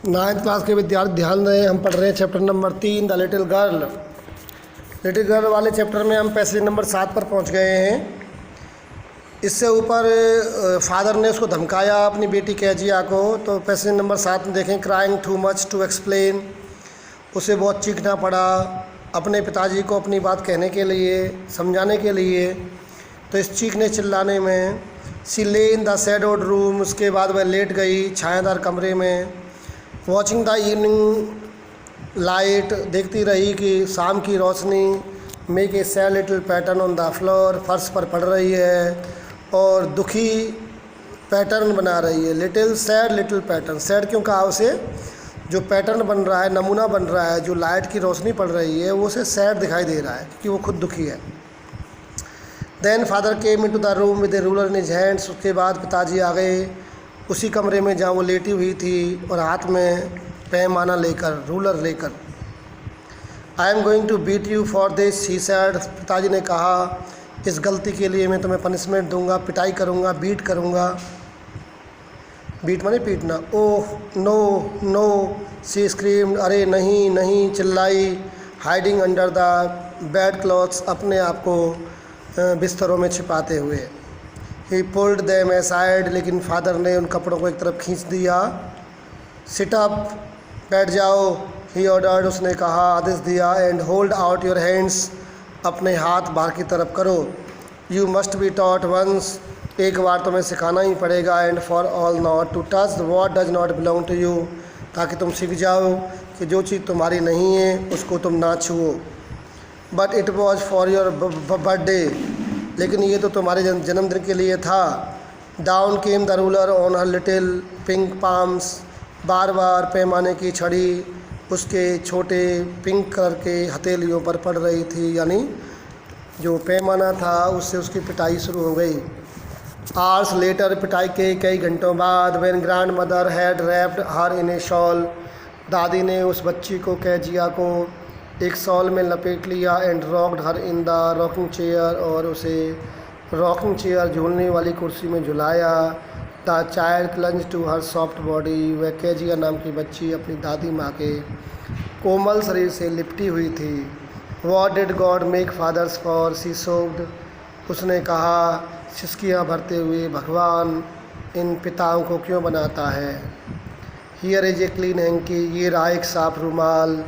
Ninth class के विद्यार्थी ध्यान दें, हम पढ़ रहे हैं chapter number 3 the little girl. Little girl वाले चैप्टर में हम पैसेज नंबर 7 पर पहुंच गए हैं। इससे ऊपर फादर ने उसको धमकाया अपनी बेटी कैजिया को। तो पैसेज नंबर 7 में देखें, crying too much to explain, उसे बहुत चीखना पड़ा अपने पिताजी को अपनी बात कहने के लिए, समझाने के लिए। तो इस चीखने चिल्लाने में सी ले इन द शैडोड रूम, उसके बाद वह लेट गई छायादार कमरे में। वॉचिंग द इवनिंग लाइट, देखती रही कि शाम की रोशनी। Make a sad little pattern on the floor, फर्श पर पड़ रही है और दुखी पैटर्न बना रही है। Little sad little pattern, sad क्यों कहा उसे? जो पैटर्न बन रहा है, नमूना बन रहा है, जो लाइट की रोशनी पड़ रही है, वो उसे सैड दिखाई दे रहा है क्योंकि वो खुद दुखी है। Then father came into the room with a ruler in his hands, उसके बाद पिताजी आ गए उसी कमरे में जहाँ वो लेटी हुई थी और हाथ में पैमाना लेकर, रूलर लेकर। I am going to beat you for this, he said, पिताजी ने कहा, इस गलती के लिए मैं तुम्हें पनिशमेंट दूंगा, पिटाई करूंगा, बीट करूंगा। बीट माने पीटना। ओह नो नो, सी स्क्रीम्ड, अरे नहीं नहीं, चिल्लाई। Hiding under the bed clothes, अपने आप को बिस्तरों में छिपाते हुए। ही पुल्ड देम असाइड, लेकिन फादर ने उन कपड़ों को एक तरफ खींच दिया। सिट अप, बैठ जाओ। ही ऑर्डर्ड, उसने कहा, आदेश दिया। And hold out your hands, अपने हाथ बाहर की तरफ करो। You must be taught once, एक बार तुम्हें सिखाना ही पड़ेगा। And for all not to touch what does not belong to you, ताकि तुम सीख जाओ कि जो चीज़ तुम्हारी नहीं है उसको तुम ना छुओ। But it was for your birthday, लेकिन ये तो तुम्हारे जन्मदिन के लिए था। Down came the ruler on her little pink palms, बार बार पैमाने की छड़ी उसके छोटे पिंक कलर के हथेलियों पर पड़ रही थी, यानी जो पैमाना था उससे उसकी पिटाई शुरू हो गई। आवर्स लेटर, पिटाई के कई घंटों बाद, when grand mother had wrapped her in A shawl, दादी ने उस बच्ची को, कैजिया को, एक शॉल में लपेट लिया। And rocked her in the rocking chair, और उसे रॉकिंग चेयर, झूलने वाली कुर्सी में झुलाया। The child clung to her soft body, वह कैजिया नाम की बच्ची अपनी दादी माँ के कोमल शरीर से लिपटी हुई थी। What did God make fathers for, she sobbed, उसने कहा सिसकियाँ भरते हुए, भगवान इन पिताओं को क्यों बनाता है। Here is a clean hanky, ये रहा एक साफ रुमाल।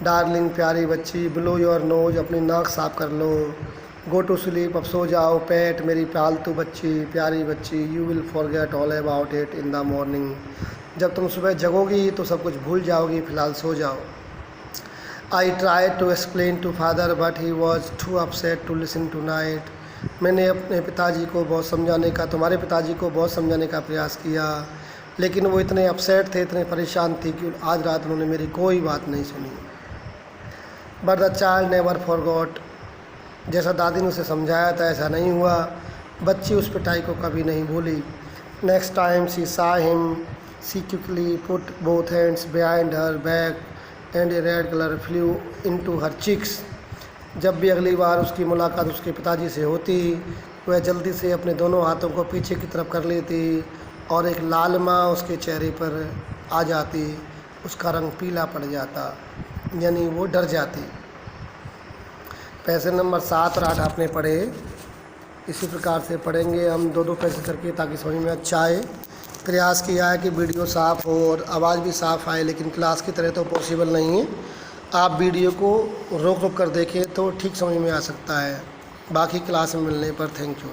डार्लिंग, प्यारी बच्ची, ब्लो योर नोज, अपनी नाक साफ कर लो। गो टू स्लीप, अब सो जाओ। पेट, मेरी पालतू बच्ची, प्यारी बच्ची। You will forget all about it in the morning, जब तुम सुबह जगोगी तो सब कुछ भूल जाओगी, फ़िलहाल सो जाओ। I try to explain to father but he was too upset to listen tonight, मैंने अपने पिताजी को बहुत समझाने का, तुम्हारे पिताजी को बहुत समझाने का प्रयास किया, लेकिन वो इतने अपसेट थे, इतने परेशान थे कि आज रात उन्होंने मेरी कोई बात नहीं सुनी। But the child never forgot, जैसा दादी ने उसे समझाया था ऐसा नहीं हुआ, बच्ची उस पिटाई को कभी नहीं भूली। Next time she saw him, she quickly put both hands behind her back and a red colour flew into her cheeks, जब भी अगली बार उसकी मुलाकात उसके पिताजी से होती, वह जल्दी से अपने दोनों हाथों को पीछे की तरफ कर लेती और एक लालिमा उसके चेहरे पर आ जाती, उसका रंग पीला पड़ जाता, यानी वो डर जाती। पैसे नंबर 7 और 8 आपने पढ़े, इसी प्रकार से पढ़ेंगे हम 2-2 पैसे करके, ताकि समझ में अच्छा आए। प्रयास किया है कि वीडियो साफ़ हो और आवाज़ भी साफ़ आए, लेकिन क्लास की तरह तो पॉसिबल नहीं है। आप वीडियो को रोक रोक कर देखें तो ठीक समझ में आ सकता है। बाकी क्लास में मिलने पर थैंक यू।